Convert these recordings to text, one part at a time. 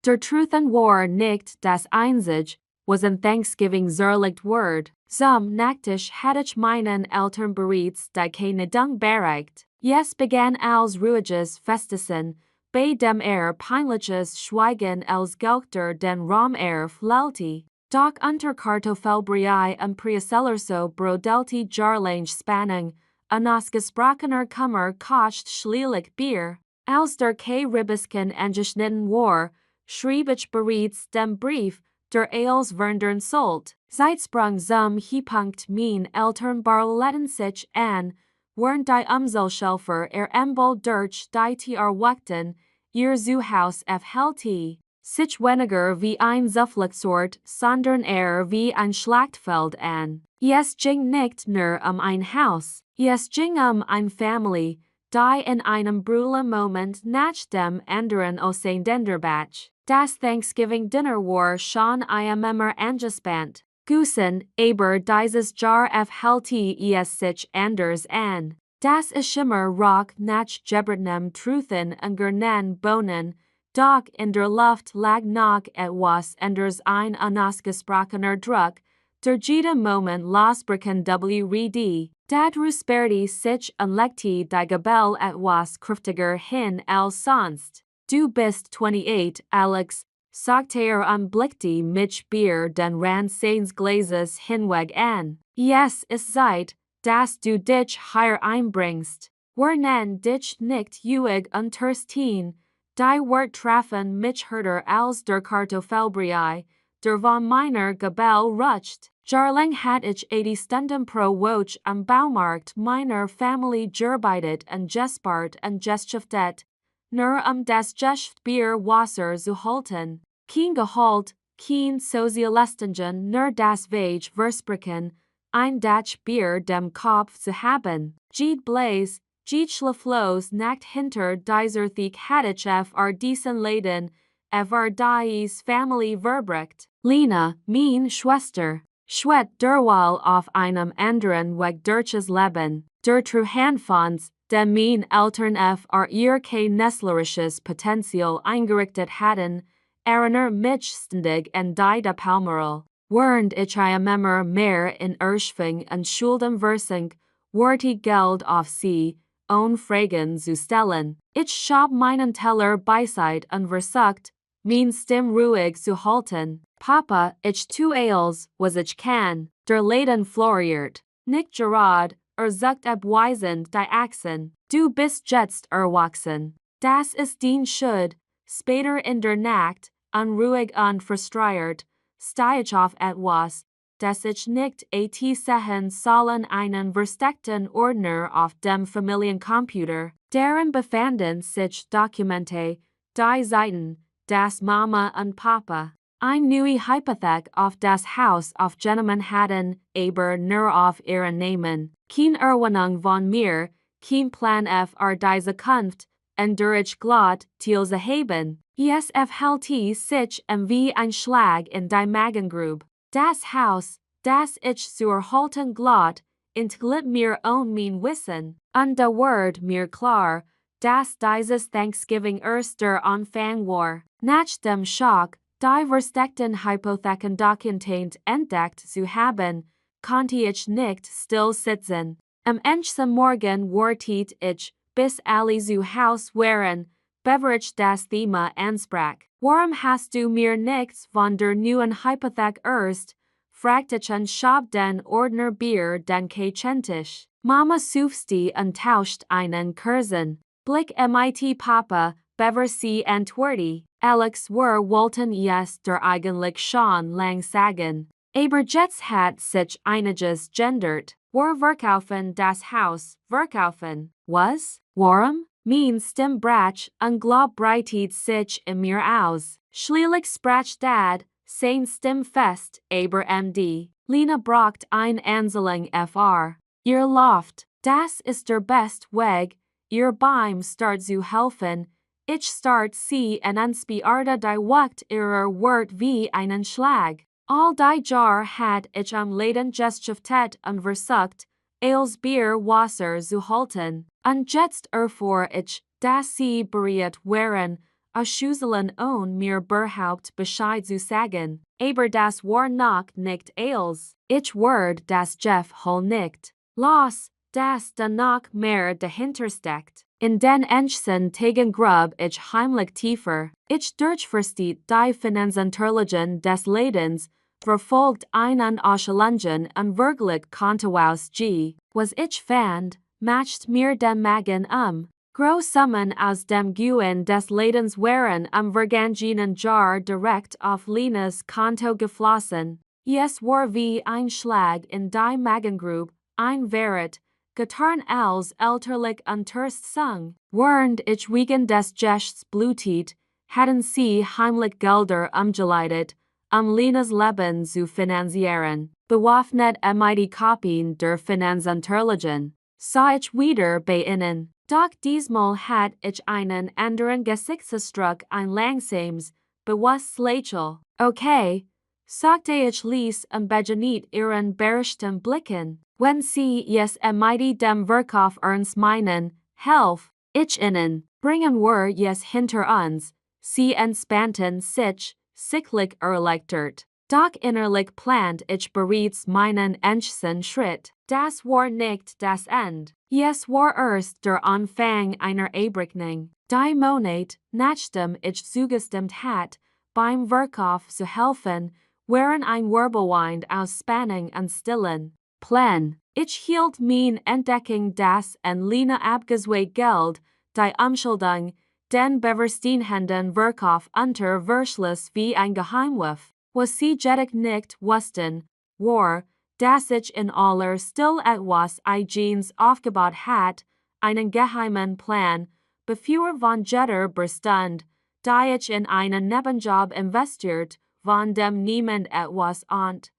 Der Truthen war nicht das Einzige, was ein Thanksgiving zerlegt word. Zum Nachtisch hatte ich meinen Eltern bereits die keine Dung bereicht. Yes begann als ruhiges Festessen, bei dem peinliches Schweigen als Gauchter den Raum flaute. Doch unter Kartoffelbrei und Priesellerso brodelti Jarlange Spanning, anas gesprochener Kummer kocht schlielich Bier. Als der Ribisken angeschnitten war, schrieb ich bereits dem Brief, der Ales Verndern sollt. Zeitsprung zum Hiepunkt mein Eltern barletten sich an, während die Umzelschelfer Embol durch die Wachten, ihr Zuhaus FLT. Sich weniger wie ein Zufluchtsort, sondern wie ein Schlachtfeld an. Es ging nicht nur ein Haus, es ging ein Family, die in einem brüllen Moment nach dem anderen auseinanderbrach. Das Thanksgiving Dinner war schon immer angespannt. Gusen, aber dieses Jahr FLT es sich anders an. Das Schimmer rock nach Gebertnem Truthen und Gernen Bohnen, doch in der Luft lag noch etwas anders ein unausgesprochener Druck, der jede Moment losbrechen wrd. Dat rusperti sich unlegte die Gebel etwas kräftiger hin als sonst. Du bist 28, Alex, sagte blickte mich Bier den Rand seines Glases hinweg an. Yes, es Zeit, dass du dich hier einbringst. Wernen dich nicht uig unterstehen. Die Wort trafen mich härter als der Kartoffelbrei, der von meiner Gebel rutscht. Jarling hat ich 80 Stunden pro Woche am Baumarkt meiner Familie gearbeitet und gespart und geschäftet, nur das Geschäftsbier Wasser zu halten. Kein Gehalt, kein Sozialistungen, nur das Wege versprechen, ein Dach Bier dem Kopf zu haben. Jede Blaze, jede Schlaflos Nacht hinter dieser Thiek hat ich diesen Leden, dies Familie verbrecht. Lena, mein Schwester, schwet derweil auf einem anderen Weg durchs Leben, der Truhanfons, dem mein Eltern ihr kein nestlerisches Potenzial eingerichtet hatten, mich ständig en die de Palmeral. Während ich immer mehr in Erschwing und Schulden versink, worti Geld auf sie, Fragen zu stellen. Ich schob meinen Teller beiseite und versucht, mein Stimm ruhig zu halten. Papa, ich tu alles, was ich kann, der Leden floriert. Nicht gerad, sucht abweisend die Achsen. Du bist jetzt erwachsen. Das ist dein Schuld. Später in der Nacht, unruhig und frustriert, steh ich auf etwas, das ich nicht sehen sollen einen versteckten Ordner auf dem Familiencomputer, deren befanden sich Dokumente, die Seiten, das Mama und Papa. Ein neue Hypothek auf das Haus aufgenommen hatten, aber nur auf ihren Namen. Kein Erwartung von mir, kein Plan diese Kunft, und durch Glot zu haben. Es hält sich wie ein Schlag in die Magengrube. Das Haus, das ich zu erhalten glot, entglitt mir mein Wissen, und da ward mir klar, dass dieses Thanksgiving der Anfang war. Nach dem Schock, die versteckten Hypotheken dokumentiert entdeckt zu haben, konnte ich nicht still sitzen. Am nächsten Morgen wartet ich, bis alle zu Haus waren, beverage das Thema ansprach. Warum hast du mir nichts von der neuen Hypothek fragte ich und schob den Ordner Bier den Tisch. Mama sufste und tauscht einen Kursen. Blick mit Papa, bever sie antworti. Alex wollten es der eigentlich schon lang sagen. Aber jetzt hat sich einiges gendert. Verkaufen das Haus, verkaufen. Was? Warum? Mein Stimm brach und Glob breitet sich in mir aus. Schließlich sprach Dad, sein Stimm fest, aber MD. Lena braucht ein Anzahlung Ihr Loft, das ist der best Weg, ihr Beim start zu helfen. Ich start sie en unspiarte die Wacht ihrer Wort wie einen Schlag. All die Jahr hat ich am Leden geschäftet und versucht, als Bier Wasser zu halten. Und jetzt erfuhr ich, dass sie bereit waren, Ausschuselen ohne mir berhaupt Bescheid zu sagen, aber das war noch nicht alles. Ich word das Jeff hol nicht los, das da noch mehr dahinter steckt. In den enchsen Tagen grub ich heimlich tiefer. Ich durchversteht die Finanzunterlagen des Lebens, verfolgt einen Ausschelungen und wirklich konnte aus G. Was ich fand, matcht mir den Magen Großsummen aus dem Guen des Lebens waren vergangenen Jahr direkt auf Lenas Konto geflossen. Es war wie ein Schlag in die Magengrube, ein Verrat, getan als elterlich unterst sung. Während ich wegen des Gests blutet, hatten sie heimlich Gelder umgeleitet, Lenas Leben zu finanzieren. Bewaffnet die Kopien der Finanzunterlagen sah ich wieder bei ihnen. Doch diesmal hat ich einen anderen Gesichtsausdruck ein langsames, bewusst Lächeln. Okay, sagte ich ließ begegnit ihren beherrschten Blicken. Wenn sie es dem Verkauf ernst meinen, helf ich ihnen, bringen wir es hinter uns. Sie entspannten sich, sichtlich erleichtert. Doch innerlich plant ich bereits meinen nächsten Schritt. Das war nicht das Ende. Es war erst der Anfang einer Abrechnung. Die Monat, nachdem ich zugestimmt hat, beim Verkauf zu helfen, waren ein Wirbelwind aus Spannung und Stillen. Plan. Ich hielt mein Entdeckung das an Lena abgezweigt Geld, die Umschuldung, den bevorstehenden Verkauf unter Verschluss wie ein Geheimwurf. Was sie jedoch nicht wussten, war, dass ich in aller Still etwas Eigenes aufgebaut hat, einen geheimen Plan, bevor von jeder bestand, da ich in einen Nebenjob investiert, von dem niemand etwas ahnt.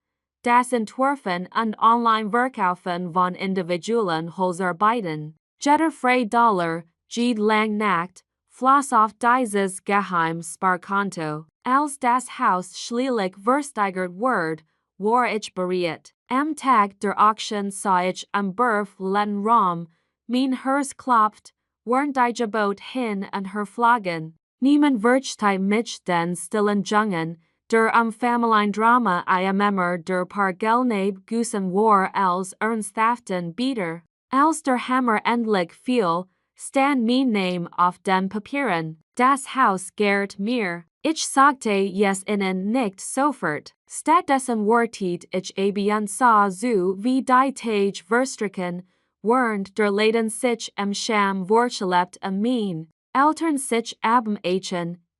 Das Entwerfen und Online-Verkaufen von individuellen Holzarbeiten. Jeder $3, jede lang Nacht, floss auf dieses Geheim-Sparkonto. Als das Haus schließlich versteigert wurde, war ich bereit. Am Tag der Auction sah ich am leeren Raum, mein Herz klopft, während die Gebot hin und her flogen. Niemand versteht mich den stillen Jungen, der Familiendrama immer der Pargelneb gussen war als ernsthaften Bieter. Als der Hammer endlich fiel, stand mein Name auf den Papieren. Das Haus gehört mir. Ich sagte es ihnen nicht sofort. Stattdessen wartet ich so wie die Tage verstrichen, während der Leben sich Scham vorschlebt mein. Eltern sich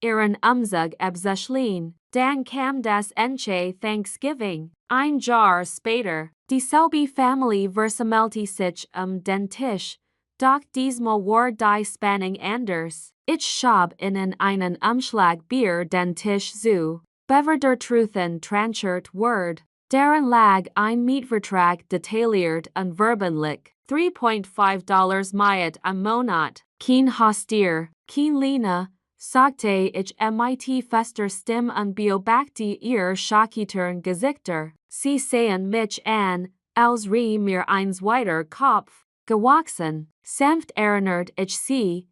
ihren Umzug abzuschließen. Dann kam das Enche Thanksgiving. Ein Jahr später. Dieselbe Familie versammelte sich den Tisch, doch diesmal war die Spannung anders. Ich schob ihnen einen Umschlag Bier den Tisch zu. Bevor der Truthen transfert wurde, darin lag ein Mietvertrag detailliert und verbindlich. $3.5 Miet am Monat. Kein Haustier, kein Lena, sagte ich mit fester Stimme und beobachte ihr schockierten Gesichter. Sie sehen mich an, als mir ein weiter Kopf gewachsen. Sanft erinnert ich sie.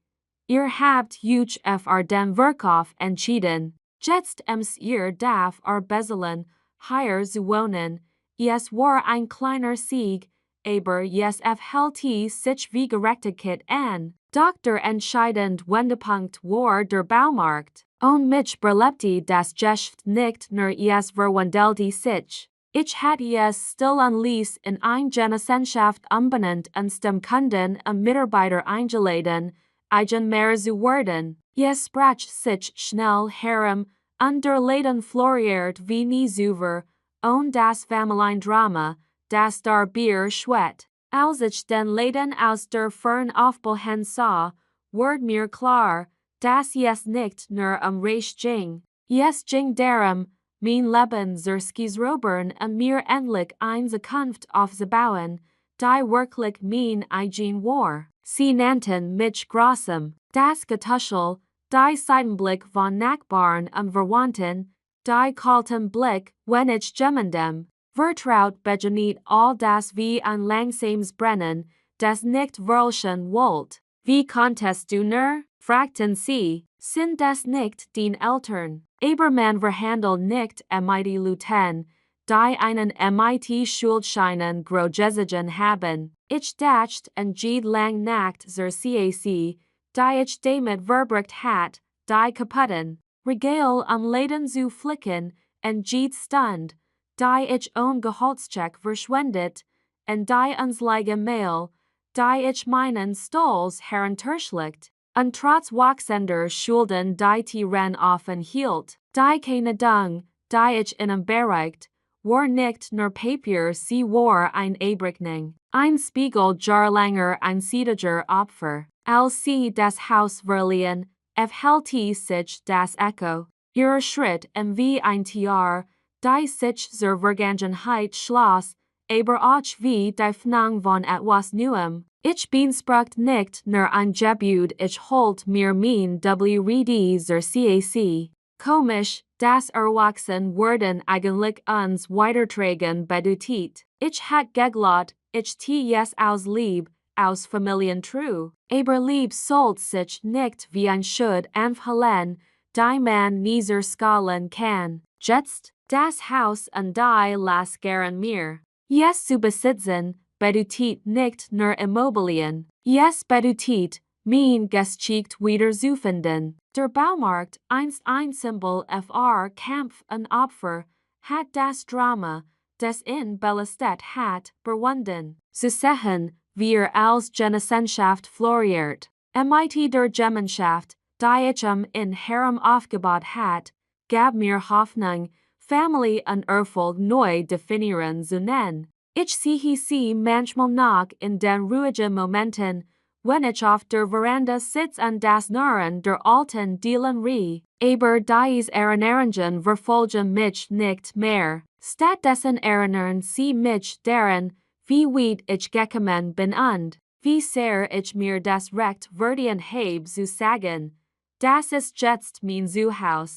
Ihr habt euch für den Verkauf entschieden. Jetzt ihr darf bezahlen, hier zu wohnen. Es war ein kleiner Sieg, aber es hält sich wie Gerechtigkeit an. Doch der entscheidende Wendepunkt war der Baumarkt. Und mich belebte das Geschäft nicht nur es verwandelte sich. Ich hatte es still und ließ in ein Genossenschaft umbenannt und dem Kunden und Mitarbeiter eingeladen, eigen mehr zu werden. Es sprach sich schnell herum, und der Laden floriert wie nie zuvor, und das Familiendrama, das der Bier schwett. Als ich den Laden aus der Fern aufblichen sah, wurde mir klar, dass es nicht nur Reich ging. Es ging darum, mein Leben zu skizrobern und mir endlich eine Zukunft aufzubauen, die wirklich mein eigen war. Sie nannten mich grausam. Das Getuschel, die Seitenblick von Nachbarn und Verwandten, die kalten Blick, wenn ich jemandem vertraut begegnete all das wie ein langsames Brennen, das nicht verlöschen wollt. Wie konntest du nur? Fragten sie. sind das nicht den Eltern. Aber man verhandelt nicht mit Leuten, die einen mit Schuldscheinen großgezogen haben. Ich dachte en jede lang Nacht zur CAC, die ich damit verbrucht hat, die kaputten Regale am Leden zu flicken, en jede Stund, die ich ohne Gehaltscheck verschwendet, en die unslige Mail, die ich meinen Stolz herunterschlägt. Und trotz wachsender Schulden die Tieren offen hielt, die keine Dung, die ich ihnen bereicht, war nicht nur Papier, sie war ein Abrechnung, ein Spiegel jahrlanger einsiediger Opfer. Als sie das Haus verliehen, hält sich das Echo ihrer Schritt wie ein Tier, die sich zur Vergangenheit schloss, aber auch wie die Fnang von etwas Neuem. Ich bin sprucht nicht nur ein Gebüd, ich holt mir mein WRD zur CAC. Komisch, das Erwachsenwerden eigentlich uns weitertragen bedeutet. Ich hat geglaubt, ich ts aus Liebe, aus Familientreu. Aber Liebe sollt sich nicht wie ein Schuld anfühlen, die man nie zerskalen kann. Jetzt, das Haus und die las gern mir. Yes zu besitzen, bedeutet nicht nur Immobilien. Yes bedeutet, mein Geschichte wieder zu finden. Der Baumarkt, einst ein Symbol für Kampf und Opfer, hat das Drama, das in belastet hat, überwunden. Zu sehen, wie als Genossenschaft floriert. Mit der Gemeinschaft, die ich in Herem aufgebaut hat, gab mir Hoffnung, Familie und Erfolg neu definieren zu nennen. Ich sehe sie manchmal noch in den ruhigen Momenten, wenn ich auf der Veranda sitze und das Narren der alten Dielen rie. Aber diese Erinnerungen verfolgen mich nicht mehr. Stattdessen erinnern sie mich daran, wie weit ich gekommen bin und wie sehr ich mir das Recht verdienen habe zu sagen, das ist jetzt mein Zuhause.